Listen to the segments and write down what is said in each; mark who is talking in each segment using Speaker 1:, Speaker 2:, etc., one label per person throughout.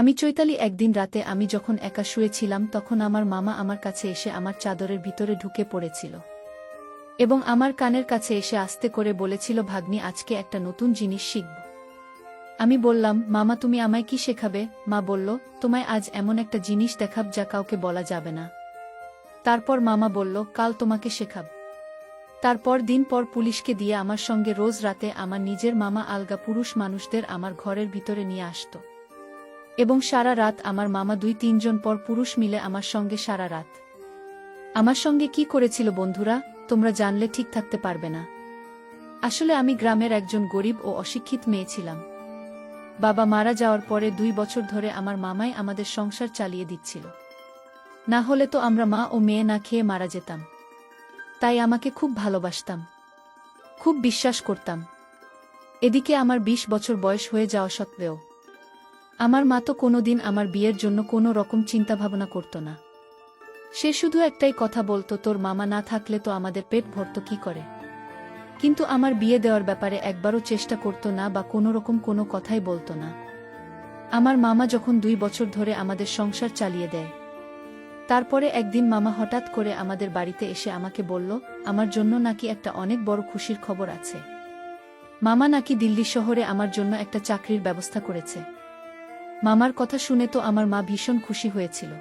Speaker 1: আমি চৈতালি একদিন রাতে আমি যখন একা শুয়েছিলাম তখন আমার মামা আমার কাছে এসে আমার চাদরের ভিতরে ঢুকে পড়েছিল এবং আমার কানের কাছে এসে আস্তে করে বলেছিল, ভাগ্নি, আজকে একটা নতুন জিনিস শিখব। আমি বললাম, মামা তুমি আমায় কি শেখাবে? মা বলল, তোমায় আজ এমন একটা জিনিস দেখাব যা কাউকে বলা যাবে না। তারপর মামা বলল, কাল তোমাকে শেখাব। তারপর দিন পর পুলিশকে দিয়ে আমার সঙ্গে রোজ রাতে আমার নিজের মামা আলগা পুরুষ মানুষদের আমার ঘরের ভিতরে নিয়ে আসত এবং সারা রাত আমার মামা 2-3 জন পর পুরুষ মিলে আমার সঙ্গে সারা রাত। আমার সঙ্গে কি করেছিল বন্ধুরা, তোমরা জানলে ঠিক থাকতে পারবে না। আসলে আমি গ্রামের একজন গরিব ও অশিক্ষিত মেয়ে ছিলাম। বাবা মারা যাওয়ার পরে 2 বছর ধরে আমার মামাই আমাদের সংসার চালিয়ে দিচ্ছিল। না হলে তো আমরা মা ও মেয়ে না খেয়ে মারা যেতাম। তাই আমাকে খুব ভালোবাসতাম, খুব বিশ্বাস করতাম। এদিকে আমার 20 বছর বয়স হয়ে যাওয়া সত্ত্বেও আমার মা তো কোনোদিন আমার বিয়ের জন্য কোনো রকম চিন্তাভাবনা করত না। সে শুধু একটাই কথা বলতো, তোর মামা না থাকলে তো আমাদের পেট ভরত কি করে। কিন্তু আমার বিয়ে দেওয়ার ব্যাপারে একবারও চেষ্টা করত না বা কোনোরকম কোনো কথাই বলতো না। আমার মামা যখন 2 বছর ধরে আমাদের সংসার চালিয়ে দেয়, তারপরে একদিন মামা হঠাৎ করে আমাদের বাড়িতে এসে আমাকে বলল, আমার জন্য নাকি একটা অনেক বড় খুশির খবর আছে। মামা নাকি দিল্লি শহরে আমার জন্য একটা চাকরির ব্যবস্থা করেছে। মামার কথা শুনে তো আমার মা ভীষণ খুশি হয়েছিল,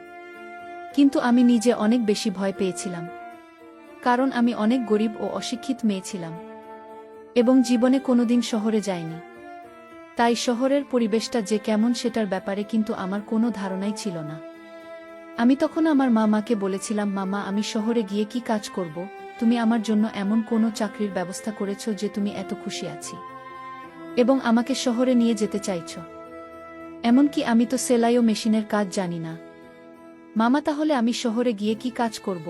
Speaker 1: কিন্তু আমি নিজে অনেক বেশি ভয় পেয়েছিলাম। কারণ আমি অনেক গরিব ও অশিক্ষিত মেয়ে ছিলাম এবং জীবনে কোনোদিন শহরে যাইনি। তাই শহরের পরিবেশটা যে কেমন সেটার ব্যাপারে কিন্তু আমার কোনো ধারণাই ছিল না। আমি তখন আমার মামাকে বলেছিলাম, মামা, আমি শহরে গিয়ে কি কাজ করব? তুমি আমার জন্য এমন কোনো চাকরির ব্যবস্থা করেছ যে তুমি এত খুশি আছি এবং আমাকে শহরে নিয়ে যেতে চাইছ। এমনকি আমি তো সেলাই ও মেশিনের কাজ জানি না। মামা, তাহলে আমি শহরে গিয়ে কি কাজ করব?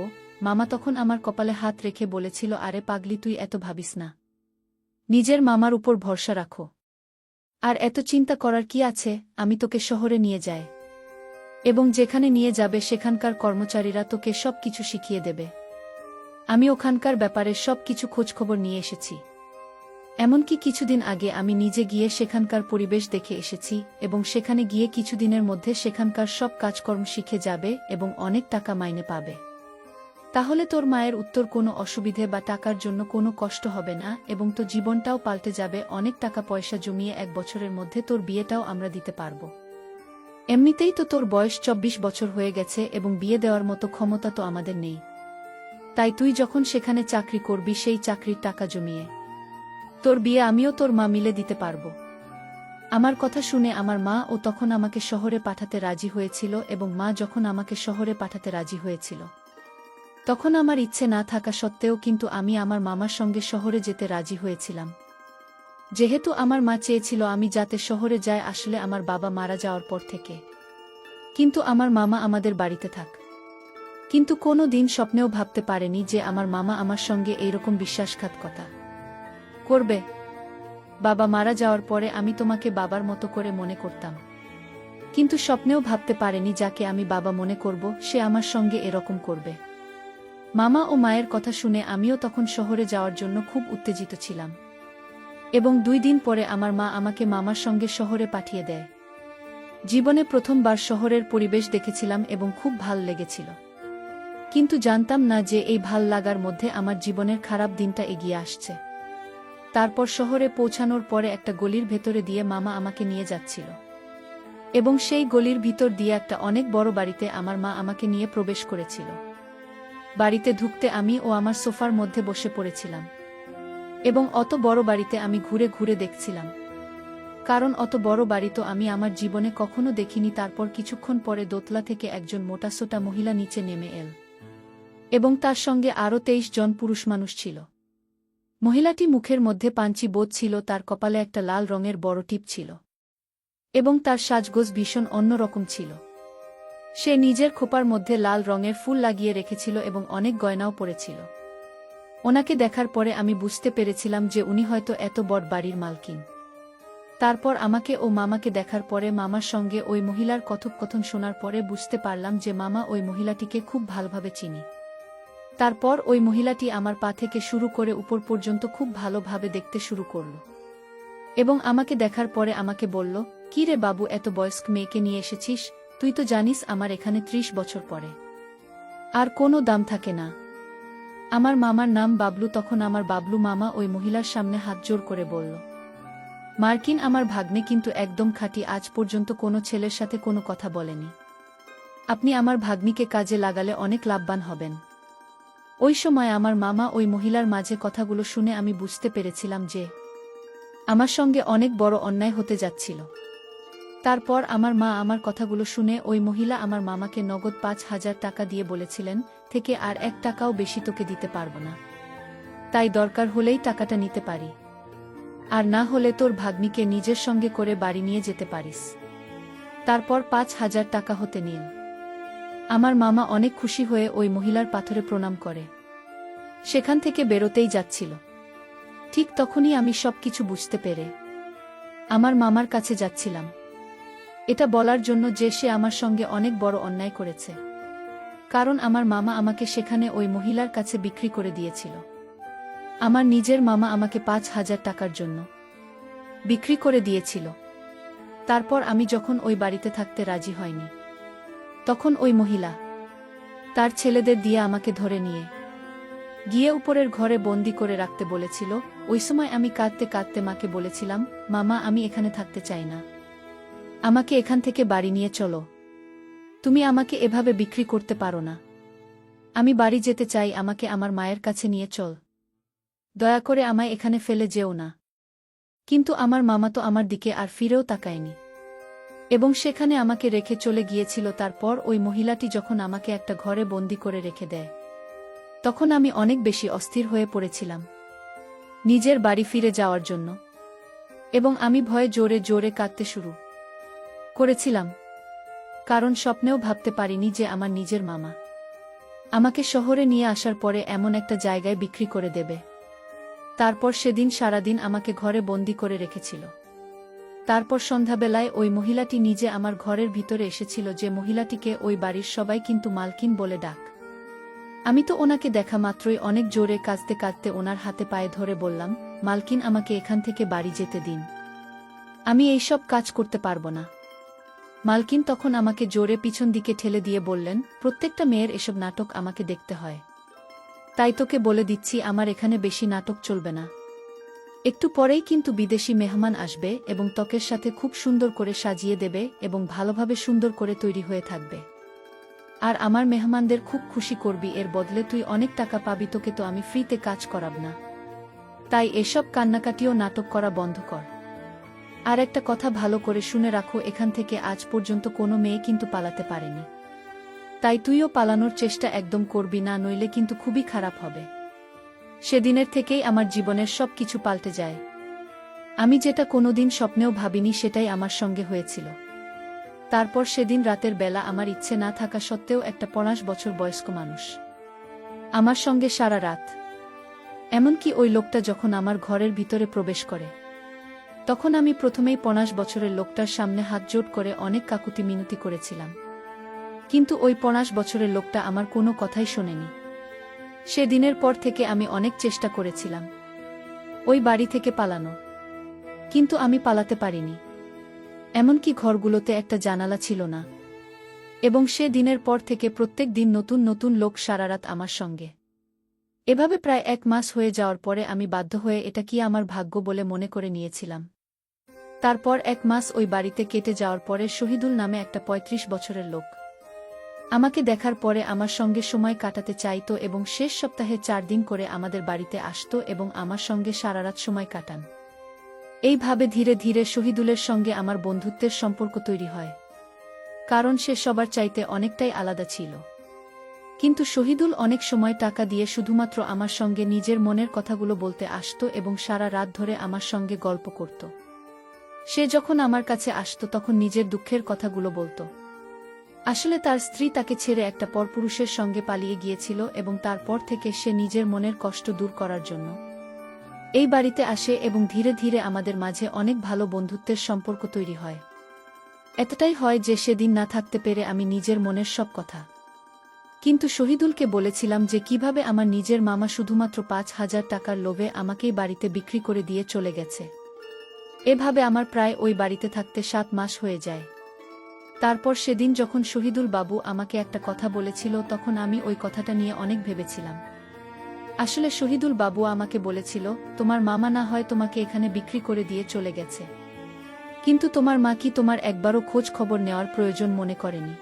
Speaker 1: মামা তখন আমার কপালে হাত রেখে বলেছিল, আরে পাগলি, তুই এত ভাবিস না। নিজের মামার উপর ভরসা রাখো। আর এত চিন্তা করার কি আছে, আমি তোকে শহরে নিয়ে যাই এবং যেখানে নিয়ে যাবে সেখানকার কর্মচারীরা তোকে সব কিছু শিখিয়ে দেবে। আমি ওখানকার ব্যাপারে সব কিছু খোঁজখবর নিয়ে এসেছি। এমনকি কিছুদিন আগে আমি নিজে গিয়ে সেখানকার পরিবেশ দেখে এসেছি এবং সেখানে গিয়ে কিছুদিনের মধ্যে সেখানকার সব কাজকর্ম শিখে যাবে এবং অনেক টাকা মাইনে পাবে। তাহলে তোর মায়ের উত্তর কোনো অসুবিধে বা টাকার জন্য কোনো কষ্ট হবে না এবং তোর জীবনটাও পাল্টে যাবে। অনেক টাকা পয়সা জমিয়ে 1 বছরের মধ্যে তোর বিয়েটাও আমরা দিতে পারব। এমনিতেই তো তোর বয়স 24 বছর হয়ে গেছে এবং বিয়ে দেওয়ার মতো ক্ষমতা তো আমাদের নেই। তাই তুই যখন সেখানে চাকরি করবি সেই চাকরির টাকা জমিয়ে তোর বিয়ে আমিও তোর মা মিলে দিতে পারব। আমার কথা শুনে আমার মা ও তখন আমাকে শহরে পাঠাতে রাজি হয়েছিল এবং মা যখন আমাকে শহরে পাঠাতে রাজি হয়েছিল তখন আমার ইচ্ছে না থাকা সত্ত্বেও কিন্তু আমি আমার মামার সঙ্গে শহরে যেতে রাজি হয়েছিলাম। যেহেতু আমার মা চেয়েছিল আমি যাতে শহরে যাই, আসলে আমার বাবা মারা যাওয়ার পর থেকে। কিন্তু আমার মামা আমাদের বাড়িতে থাক। কিন্তু কোনো দিন স্বপ্নেও ভাবতে পারেনি যে আমার মামা আমার সঙ্গে এইরকম বিশ্বাসঘাতকতা করবে। বাবা মারা যাওয়ার পরে আমি তোমাকে বাবার মতো করে মনে করতাম, কিন্তু স্বপ্নেও ভাবতে পারেনি যাকে আমি বাবা মনে করব সে আমার সঙ্গে এরকম করবে। মামা ও মায়ের কথা শুনে আমিও তখন শহরে যাওয়ার জন্য খুব উত্তেজিত ছিলাম এবং 2 দিন পরে আমার মা আমাকে মামার সঙ্গে শহরে পাঠিয়ে দেয়। জীবনে প্রথমবার শহরের পরিবেশ দেখেছিলাম এবং খুব ভাল লেগেছিল, কিন্তু জানতাম না যে এই ভাল লাগার মধ্যে আমার জীবনের খারাপ দিনটা এগিয়ে আসছে। তারপর শহরে পৌঁছানোর পরে একটা গলির ভেতরে দিয়ে মামা আমাকে নিয়ে যাচ্ছিল এবং সেই গলির ভিতর দিয়ে একটা অনেক বড় বাড়িতে আমার মা আমাকে নিয়ে প্রবেশ করেছিল। বাড়িতে ঢুকতে আমি ও আমার সোফার মধ্যে বসে পড়েছিলাম এবং অত বড় বাড়িতে আমি ঘুরে ঘুরে দেখছিলাম, কারণ অত বড় বাড়ি তো আমি আমার জীবনে কখনো দেখিনি। তারপর কিছুক্ষণ পরে দোতলা থেকে একজন মোটাসোটা মহিলা নিচে নেমে এল এবং তার সঙ্গে আরও 23 জন পুরুষ মানুষ ছিল। মহিলাটি মুখের মধ্যে পাঞ্চি বোধ ছিল, তার কপালে একটা লাল রঙের বড় টিপ ছিল এবং তার সাজগোজ ভীষণ অন্যরকম ছিল। সে নিজের খোপার মধ্যে লাল রঙের ফুল লাগিয়ে রেখেছিল এবং অনেক গয়নাও পরেছিল। ওনাকে দেখার পরে আমি বুঝতে পেরেছিলাম যে উনি হয়তো এত বড় বাড়ির মালকিন। তারপর আমাকে ও মামাকে দেখার পরে মামার সঙ্গে ওই মহিলার কথোপকথন শোনার পরে বুঝতে পারলাম যে মামা ওই মহিলাটিকে খুব ভালোভাবে চিনি। তারপর ওই মহিলাটি আমার পা থেকে শুরু করে উপর পর্যন্ত খুব ভালোভাবে দেখতে শুরু করল এবং আমাকে দেখার পরে আমাকে বলল, কি রে বাবু, এত বয়স্ক মেয়েকে নিয়ে এসেছিস? তুই তো জানিস আমার এখানে ৩০ বছর পরে আর কোনো দাম থাকে না। আমার মামার নাম বাবলু। তখন আমার বাবলু মামা ওই মহিলার সামনে হাত জোর করে বলল, মার্কিন, আমার ভাগ্নে কিন্তু একদম খাঁটি, আজ পর্যন্ত কোনো ছেলের সাথে কোনো কথা বলেনি। আপনি আমার ভাগ্নিকে কাজে লাগালে অনেক লাভবান হবেন। ওই সময় আমার মামা ওই মহিলার মাঝে কথাগুলো শুনে আমি বুঝতে পেরেছিলাম যে আমার সঙ্গে অনেক বড় অন্যায় হতে যাচ্ছিল। তারপর আমার মা আমার কথাগুলো শুনে ওই মহিলা আমার মামাকে নগদ ৫,০০০ টাকা দিয়ে বলেছিলেন, থেকে আর ১ টাকাও বেশি তোকে দিতে পারব না। তাই দরকার হলেই টাকাটা নিতে পারি, আর না হলে তোর ভাগ্নিকে নিজের সঙ্গে করে বাড়ি নিয়ে যেতে পারিস। তারপর ৫,০০০ টাকা হতে নিল। আমার মামা অনেক খুশি হয়ে ওই মহিলার পাথরে প্রণাম করে সেখান থেকে বেরোতেই যাচ্ছিল। ঠিক তখনই আমি সবকিছু বুঝতে পেরে আমার মামার কাছে যাচ্ছিলাম, এটা বলার জন্য যে সে আমার সঙ্গে অনেক বড় অন্যায় করেছে। কারণ আমার মামা আমাকে সেখানে ওই মহিলার কাছে বিক্রি করে দিয়েছিল। আমার নিজের মামা আমাকে ৫,০০০ টাকার জন্য বিক্রি করে দিয়েছিল। তারপর আমি যখন ওই বাড়িতে থাকতে রাজি হয়নি, তখন ওই মহিলা তার ছেলেদের দিয়ে আমাকে ধরে নিয়ে গিয়ে উপরের ঘরে বন্দি করে রাখতে বলেছিল। ওই সময় আমি কাঁদতে কাঁদতে মাকে বলেছিলাম, মামা, আমি এখানে থাকতে চাই না, আমাকে এখান থেকে বাড়ি নিয়ে চলো। তুমি আমাকে এভাবে বিক্রি করতে পারো না। আমি বাড়ি যেতে চাই, আমাকে আমার মায়ের কাছে নিয়ে চল, দয়া করে আমায় এখানে ফেলে যেও না। কিন্তু আমার মামা তো আমার দিকে আর ফিরেও তাকায়নি এবং সেখানে আমাকে রেখে চলে গিয়েছিল। তারপর ওই মহিলাটি যখন আমাকে একটা ঘরে বন্দি করে রেখে দেয়, তখন আমি অনেক বেশি অস্থির হয়ে পড়েছিলাম নিজের বাড়ি ফিরে যাওয়ার জন্য, এবং আমি ভয়ে জোরে জোরে কাঁদতে শুরু করেছিলাম। কারণ স্বপ্নেও ভাবতে পারিনি যে আমার নিজের মামা আমাকে শহরে নিয়ে আসার পরে এমন একটা জায়গায় বিক্রি করে দেবে। তারপর সেদিন সারাদিন আমাকে ঘরে বন্দি করে রেখেছিল। তারপর সন্ধ্যাবেলায় ওই মহিলাটি নিজে আমার ঘরের ভিতরে এসেছিল, যে মহিলাটিকে ওই বাড়ির সবাই কিন্তু মালকিন বলে ডাক। আমি তো ওনাকে দেখা মাত্রই অনেক জোরে কাঁদতে কাঁদতে ওনার হাতে পায়ে ধরে বললাম, মালকিন, আমাকে এখান থেকে বাড়ি যেতে দিন, আমি এইসব কাজ করতে পারবো না। মালকিন তখন আমাকে জোরে পিছন দিকে ঠেলে দিয়ে বললেন, প্রত্যেকটা মেয়ের এসব নাটক আমাকে দেখতে হয়, তাই তোকে বলে দিচ্ছি আমার এখানে বেশি নাটক চলবে না। একটু পরেই কিন্তু বিদেশি মেহমান আসবে এবং ত্বকের সাথে খুব সুন্দর করে সাজিয়ে দেবে এবং ভালোভাবে সুন্দর করে তৈরি হয়ে থাকবে, আর আমার মেহমানদের খুব খুশি করবি, এর বদলে তুই অনেক টাকা পাবি, তোকে তো আমি ফ্রিতে কাজ করাব না। তাই এসব কান্নাকাটিও নাটক করা বন্ধ কর। আর একটা কথা ভালো করে শুনে রাখো, এখান থেকে আজ পর্যন্ত কোনো মেয়ে কিন্তু পালাতে পারেনি, তাই তুইও পালানোর চেষ্টা একদম করবি না, নইলে কিন্তু খুবই খারাপ হবে। সেদিনের থেকেই আমার জীবনের সব কিছু পাল্টে যায়। আমি যেটা কোনোদিন স্বপ্নেও ভাবিনি সেটাই আমার সঙ্গে হয়েছিল। তারপর সেদিন রাতের বেলা আমার ইচ্ছে না থাকা সত্ত্বেও একটা ৫০ বছর বয়স্ক মানুষ আমার সঙ্গে সারা রাত, এমনকি ওই লোকটা যখন আমার ঘরের ভিতরে প্রবেশ করে, তখন আমি প্রথমেই ৫০ বছরের লোকটার সামনে হাত জোট করে অনেক কাকুতি মিনতি করেছিলাম। কিন্তু ওই ৫০ বছরের লোকটা আমার কোনো কথাই শোনেনি। সেদিনের পর থেকে আমি অনেক চেষ্টা করেছিলাম ওই বাড়ি থেকে পালানো, কিন্তু আমি পালাতে পারিনি। এমনকি ঘরগুলোতে একটা জানালা ছিল না, এবং সে দিনের পর থেকে প্রত্যেক দিন নতুন নতুন লোক সারারাত আমার সঙ্গে। এভাবে প্রায় ১ মাস হয়ে যাওয়ার পরে আমি বাধ্য হয়ে এটা কি আমার ভাগ্য বলে মনে করে নিয়েছিলাম। তারপর ১ মাস ওই বাড়িতে কেটে যাওয়ার পরে শহীদুল নামে একটা ৩৫ বছরের লোক আমাকে দেখার পরে আমার সঙ্গে সময় কাটাতে চাইতো এবং শেষ সপ্তাহে ৪ দিন করে আমাদের বাড়িতে আসতো এবং আমার সঙ্গে সারারাত সময় কাটান। এইভাবে ধীরে ধীরে শহীদুলের সঙ্গে আমার বন্ধুত্বের সম্পর্ক তৈরি হয়, কারণ সে সবার চাইতে অনেকটাই আলাদা ছিল। কিন্তু শহীদুল অনেক সময় টাকা দিয়ে শুধুমাত্র আমার সঙ্গে নিজের মনের কথাগুলো বলতে আসতো এবং সারা রাত ধরে আমার সঙ্গে গল্প করত। সে যখন আমার কাছে আসতো তখন নিজের দুঃখের কথাগুলো বলতো। আসলে তার স্ত্রী তাকে ছেড়ে একটা পরপুরুষের সঙ্গে পালিয়ে গিয়েছিল এবং তারপর থেকে সে নিজের মনের কষ্ট দূর করার জন্য এই বাড়িতে আসে এবং ধীরে ধীরে আমাদের মাঝে অনেক ভালো বন্ধুত্বের সম্পর্ক তৈরি হয়। এতটাই হয় যে সেদিন না থাকতে পেরে আমি নিজের মনের সব কথা কিন্তু শহীদুলকে বলেছিলাম যে কিভাবে আমার নিজের মামা শুধুমাত্র ৫,০০০ টাকার লোভে আমাকেই বাড়িতে বিক্রি করে দিয়ে চলে গেছে। এভাবে আমার প্রায় ওই বাড়িতে থাকতে 7 মাস হয়ে যায়। তারপর সেদিন যখন শহীদুল বাবু আমাকে একটা কথা বলেছিল তখন আমি ওই কথাটা নিয়ে অনেক ভেবেছিলাম। আসলে শহীদুল বাবু আমাকে বলেছিল, তোমার মামা না হয় তোমাকে এখানে বিক্রি করে দিয়ে চলে গেছে, কিন্তু তোমার মা কি তোমার একবারও খোঁজ খবর নেওয়ার প্রয়োজন মনে করেনি?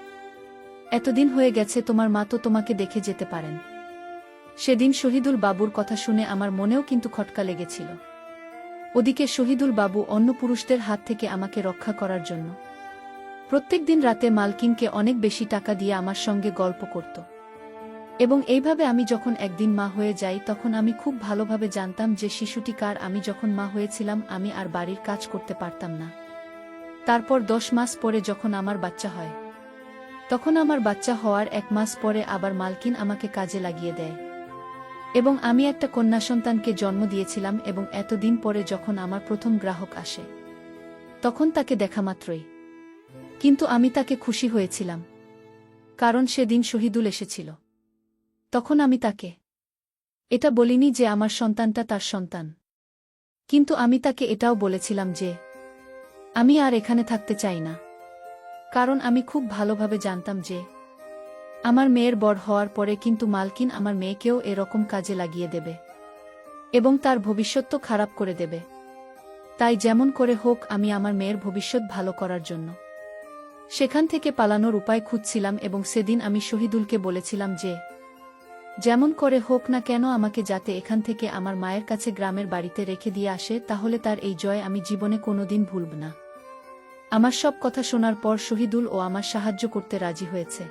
Speaker 1: এতদিন হয়ে গেছে, তোমার মা তো তোমাকে দেখে যেতে পারেন। সেদিন শহীদুল বাবুর কথা শুনে আমার মনেও কিন্তু খটকা লেগেছিল। ওদিকে শহীদুল বাবু অন্য পুরুষদের হাত থেকে আমাকে রক্ষা করার জন্য প্রত্যেকদিন রাতে মালকিনকে অনেক বেশি টাকা দিয়ে আমার সঙ্গে গল্প করত। এবং এইভাবে আমি যখন একদিন মা হয়ে যাই তখন আমি খুব ভালোভাবে জানতাম যে শিশুটি কার। আমি যখন মা হয়েছিলাম আমি আর বাড়ির কাজ করতে পারতাম না। তারপর 10 মাস পরে যখন আমার বাচ্চা হয়, তখন আমার বাচ্চা হওয়ার 1 মাস পরে আবার মালকিন আমাকে কাজে লাগিয়ে দেয় এবং আমি একটা কন্যা সন্তানকে জন্ম দিয়েছিলাম। এবং এতদিন পরে যখন আমার প্রথম গ্রাহক আসে তখন তাকে দেখা মাত্রই কিন্তু আমি তাকে খুশি হয়েছিলাম, কারণ সেদিন শহীদুল এসেছিল। তখন আমি তাকে এটা বলিনি যে আমার সন্তানটা তার সন্তান, কিন্তু আমি তাকে এটাও বলেছিলাম যে আমি আর এখানে থাকতে চাই না, কারণ আমি খুব ভালোভাবে জানতাম যে আমার মেয়ের বড় হওয়ার পরে কিন্তু মালকিন আমার মেয়েকেও এরকম কাজে লাগিয়ে দেবে এবং তার ভবিষ্যৎ তো খারাপ করে দেবে। তাই যেমন করে হোক আমি আমার মেয়ের ভবিষ্যৎ ভালো করার জন্য সেখান থেকে পালানোর উপায় খুঁজছিলাম। এবং সেদিন আমি শহীদুলকে বলেছিলাম যে যেমন করে হোক না কেন আমাকে যাতে এখান থেকে আমার মায়ের কাছে গ্রামের বাড়িতে রেখে দিয়ে আসে, তাহলে তার এই জয় আমি জীবনে কোনোদিন ভুলব না। আমার সব কথা শোনার পর শহীদুল ও আমার সাহায্য করতে রাজি হয়েছে।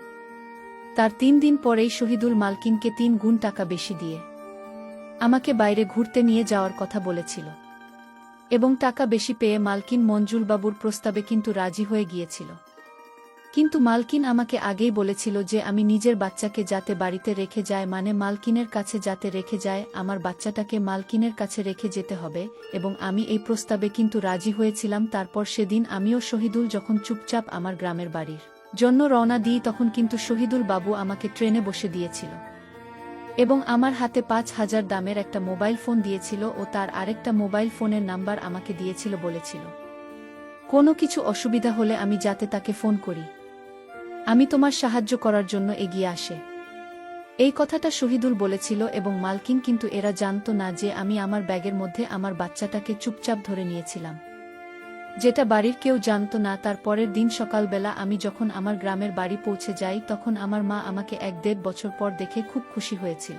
Speaker 1: তার 3 দিন পরেই শহীদুল মালকিনকে 3 গুণ টাকা বেশি দিয়ে আমাকে বাইরে ঘুরতে নিয়ে যাওয়ার কথা বলেছিল এবং টাকা বেশি পেয়ে মালকিন মঞ্জুলবাবুর প্রস্তাবে কিন্তু রাজি হয়ে গিয়েছিল। কিন্তু মালকিন আমাকে আগেই বলেছিল যে আমি নিজের বাচ্চাকে যাতে বাড়িতে রেখে যায়, মানে মালকিনের কাছে যাতে রেখে যায়, আমার বাচ্চাটাকে মালকিনের কাছে রেখে যেতে হবে। এবং আমি এই প্রস্তাবে কিন্তু রাজি হয়েছিলাম। তারপর সেদিন আমিও শহীদুল যখন চুপচাপ আমার গ্রামের বাড়ির জন্য রওনা দিই তখন কিন্তু শহীদুল বাবু আমাকে ট্রেনে বসে দিয়েছিল এবং আমার হাতে 5,000 দামের একটা মোবাইল ফোন দিয়েছিল ও তার আরেকটা মোবাইল ফোনের নাম্বার আমাকে দিয়েছিল, বলেছিল কোনো কিছু অসুবিধা হলে আমি যাতে তাকে ফোন করি, আমি তোমার সাহায্য করার জন্য এগিয়ে আসে। এই কথাটা শহীদুল বলেছিল এবং মালকিন কিন্তু এরা জানত না যে আমি আমার ব্যাগের মধ্যে আমার বাচ্চাটাকে চুপচাপ ধরে নিয়েছিলাম, যেটা বাড়ির কেউ জানত না। তার পরের দিন সকালবেলা আমি যখন আমার গ্রামের বাড়ি পৌঁছে যাই তখন আমার মা আমাকে 1-1.5 বছর পর দেখে খুব খুশি হয়েছিল।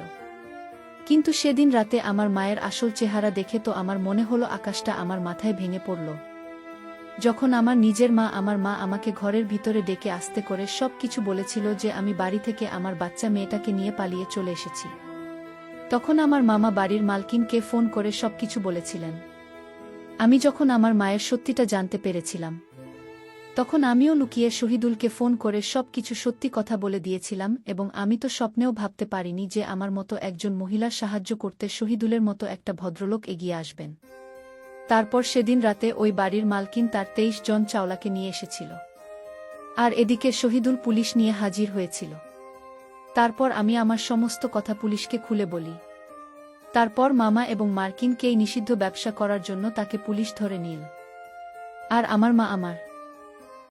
Speaker 1: কিন্তু সেদিন রাতে আমার মায়ের আসল চেহারা দেখে তো আমার মনে হলো আকাশটা আমার মাথায় ভেঙে পড়ল। যখন আমার নিজের মা আমাকে ঘরের ভিতরে ডেকে আস্তে করে সব কিছু বলেছিল যে আমি বাড়ি থেকে আমার বাচ্চা মেয়েটাকে নিয়ে পালিয়ে চলে এসেছি, তখন আমার মামা বাড়ির মালকিনকে ফোন করে সবকিছু বলেছিলেন। আমি যখন আমার মায়ের সত্যিটা জানতে পেরেছিলাম তখন আমিও লুকিয়ে শহীদুলকে ফোন করে সবকিছু সত্যি কথা বলে দিয়েছিলাম। এবং আমি তো স্বপ্নেও ভাবতে পারিনি যে আমার মতো একজন মহিলার সাহায্য করতে শহীদুলের মতো একটা ভদ্রলোক এগিয়ে আসবেন। তারপর সেদিন রাতে ওই বাড়ির মালকিন তার 23 জন চাওলাকে নিয়ে এসেছিল, আর এদিকে শহীদুল পুলিশ নিয়ে হাজির হয়েছিল। তারপর আমি আমার সমস্ত কথা পুলিশকে খুলে বলি। তারপর মামা এবং মার্কিনকে এই নিষিদ্ধ ব্যবসা করার জন্য তাকে পুলিশ ধরে নিল, আর আমার মা আমার